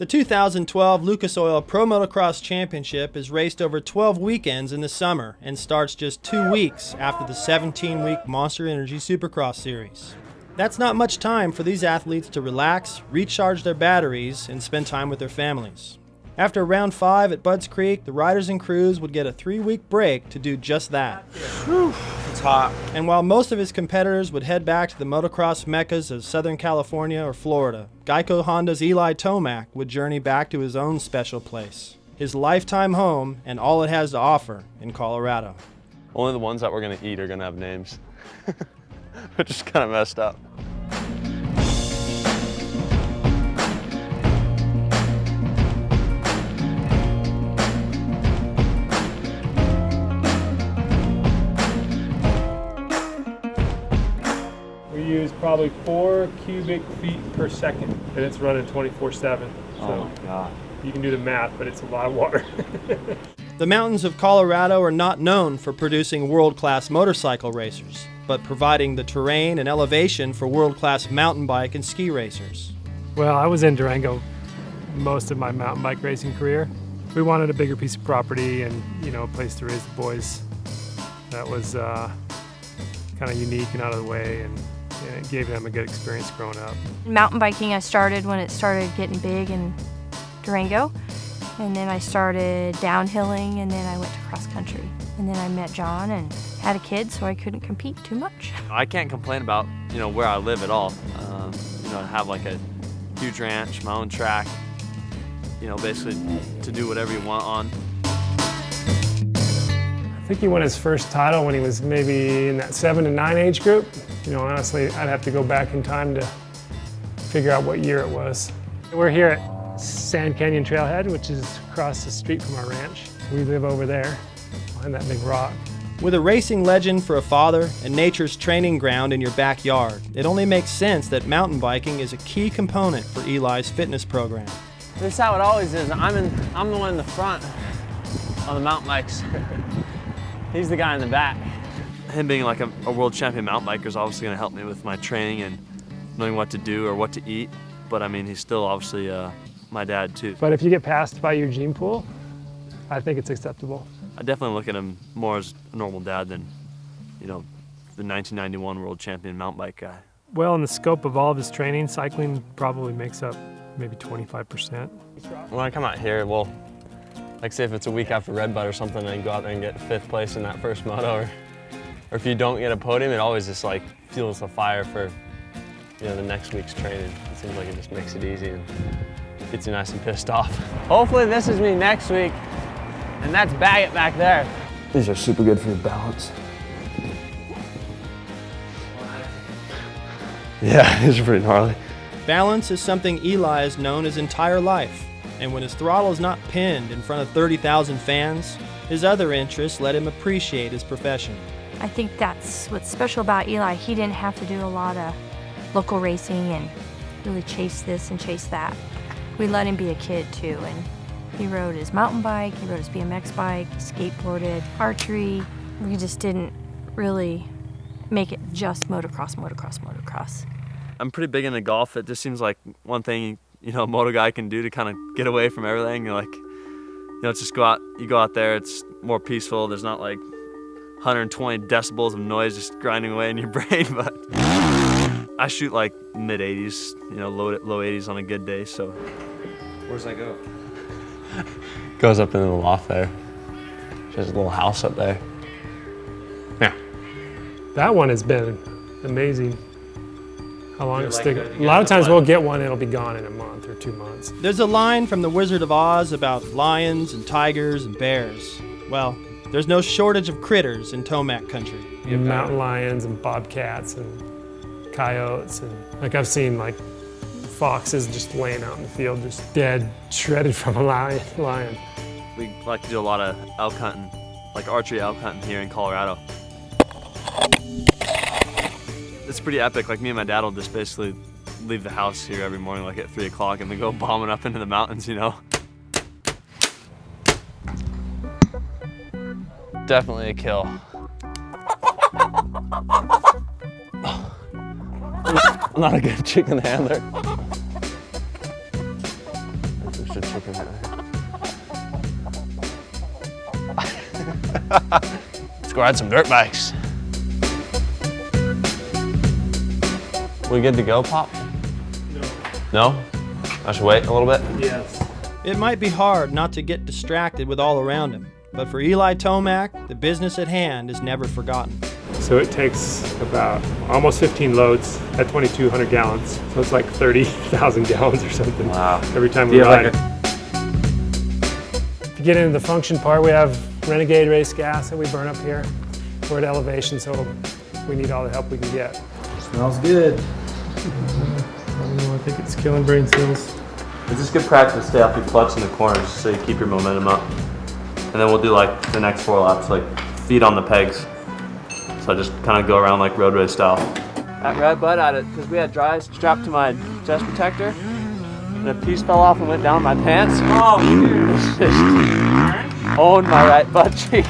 The 2012 Lucas Oil Pro Motocross Championship is raced over 12 weekends in the summer and starts just 2 weeks after the 17-week Monster Energy Supercross Series. That's not much time for these athletes to relax, recharge their batteries, and spend time with their families. After round 5 at Budds Creek, the riders and crews would get a 3-week break to do just that. Whew, it's hot. And while most of his competitors would head back to the motocross meccas of Southern California or Florida, GEICO Honda's Eli Tomac would journey back to his own special place, his lifetime home and all it has to offer in Colorado. Only the ones that we're gonna eat are gonna have names, which is kind of messed up. We use probably 4 cubic feet per second, and it's running 24/7. So Oh my God. you can do the math, but it's a lot of water. The mountains of Colorado are not known for producing world-class motorcycle racers, but providing the terrain and elevation for world-class mountain bike and ski racers. Well, I was in Durango most of my mountain bike racing career. We wanted a bigger piece of property and, you know, a place to raise the boys that was kind of unique and out of the way, and it gave them a good experience growing up. Mountain biking I started when it started getting big in Durango, and then I started downhilling, and then I went to cross country. And then I met John and had a kid, so I couldn't compete too much. I can't complain about, you know, where I live at all. You know, I have like a huge ranch, my own track, you know, basically to do whatever you want on. I think he won his first title when he was maybe in that 7 and 9 age group. You know, honestly, I'd have to go back in time to figure out what year it was. We're here at Sand Canyon Trailhead, which is across the street from our ranch. We live over there, behind that big rock. With a racing legend for a father and nature's training ground in your backyard, it only makes sense that mountain biking is a key component for Eli's fitness program. This is how it always is. I'm the one in the front on the mountain bikes. He's the guy in the back. Him being like a world champion mountain biker is obviously going to help me with my training and knowing what to do or what to eat. But I mean, he's still obviously my dad too. But if you get passed by your gene pool, I think it's acceptable. I definitely look at him more as a normal dad than, you know, the 1991 world champion mountain bike guy. Well, in the scope of all of his training, cycling probably makes up maybe 25%. When I come out here, well, like say if it's a week after Red Bud or something and you go out there and get 5th place in that first moto, or if you don't get a podium, it always just like fuels the fire for, you know, the next week's training. It seems like it just makes it easy and gets you nice and pissed off. Hopefully this is me next week, and that's Baggett back there. These are super good for your balance. Yeah, these are pretty gnarly. Balance is something Eli has known his entire life, and when his throttle is not pinned in front of 30,000 fans, his other interests let him appreciate his profession. I think that's what's special about Eli. He didn't have to do a lot of local racing and really chase this and chase that. We let him be a kid too, and he rode his mountain bike, he rode his BMX bike, skateboarded, archery. We just didn't really make it just motocross, motocross, motocross. I'm pretty big into golf. It just seems like one thing, you know, a moto guy can do to kind of get away from everything. Like, you know, just you go out there, it's more peaceful. There's not like 120 decibels of noise just grinding away in your brain, but I shoot like mid 80s, you know, low 80s on a good day, so. Where's that go? Goes up into the loft there. There's a little house up there. Yeah. That one has been amazing. How long it's sticking. A lot of times we'll get one, it'll be gone in a month or 2 months. There's a line from The Wizard of Oz about lions and tigers and bears. Well, there's no shortage of critters in Tomac country. Mountain lions and bobcats and coyotes, and like I've seen like foxes just laying out in the field, just dead, shredded from a lion. We like to do a lot of elk hunting, like archery elk hunting here in Colorado. It's pretty epic. Like me and my dad will just basically leave the house here every morning like at 3 o'clock and then go bombing up into the mountains, you know? Definitely a kill. I'm not a good chicken handler. roasted chicken. Let's go ride some dirt bikes. We good to go, Pop? No? I should wait a little bit? Yes. It might be hard not to get distracted with all around him, but for Eli Tomac, the business at hand is never forgotten. So it takes about almost 15 loads at 2,200 gallons. So it's like 30,000 gallons or something. Wow. Every time we ride. If you get into the function part, we have Renegade race gas that we burn up here. We're at elevation, so we need all the help we can get. Smells good. I don't know, I think it's killing brain cells. It's just good practice to stay off your clutch in the corners so you keep your momentum up. And then we'll do like the next 4 laps, like feet on the pegs. So I just kind of go around like road race style. At Red Bud, because we had dries strapped to my chest protector, and a piece fell off and went down my pants. Oh, just owned my right butt cheek.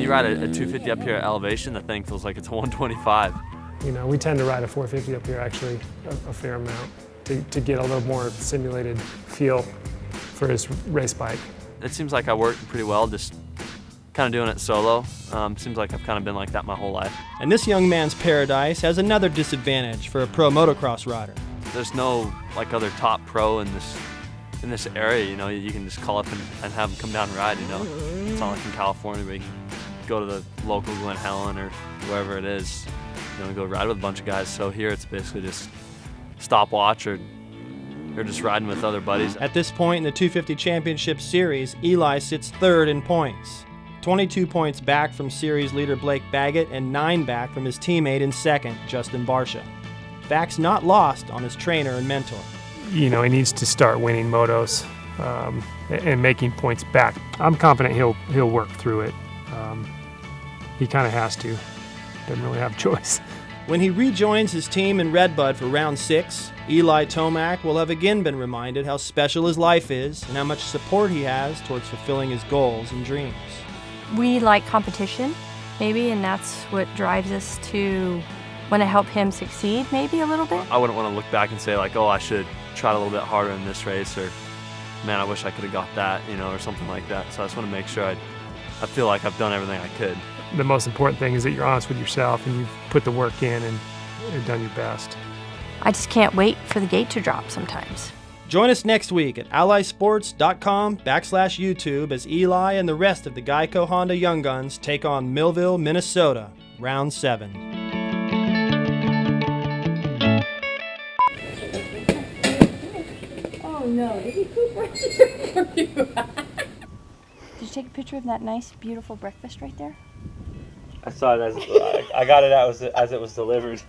Ride a 250 up here at elevation, the thing feels like it's a 125. You know, we tend to ride a 450 up here actually a fair amount to get a little more simulated feel for his race bike. It seems like I work pretty well, just kind of doing it solo. Seems like I've kind of been like that my whole life. And this young man's paradise has another disadvantage for a pro motocross rider. There's no like other top pro in this area, you know, you can just call up and have them come down and ride, you know. It's not like in California where you can go to the local Glen Helen or wherever it is, you know, go ride with a bunch of guys. So here it's basically just stopwatch or just riding with other buddies. At this point in the 250 Championship Series, Eli sits third in points. 22 points back from series leader Blake Baggett and 9 back from his teammate in second, Justin Barsha. Facts not lost on his trainer and mentor. You know, he needs to start winning motos and making points back. I'm confident he'll work through it. He kind of has to. Doesn't really have a choice. When he rejoins his team in Red Bud for round 6, Eli Tomac will have again been reminded how special his life is and how much support he has towards fulfilling his goals and dreams. We like competition, maybe, and that's what drives us to want to help him succeed, maybe a little bit. I wouldn't want to look back and say like, oh, I should try a little bit harder in this race, or man, I wish I could have got that, you know, or something like that. So I just want to make sure I feel like I've done everything I could. The most important thing is that you're honest with yourself and you've put the work in and you've done your best. I just can't wait for the gate to drop sometimes. Join us next week at allysports.com/YouTube as Eli and the rest of the GEICO Honda Young Guns take on Millville, Minnesota, round 7. Oh no, did he poop right there for you? Did you take a picture of that nice, beautiful breakfast right there? I saw it as I got it as it was delivered.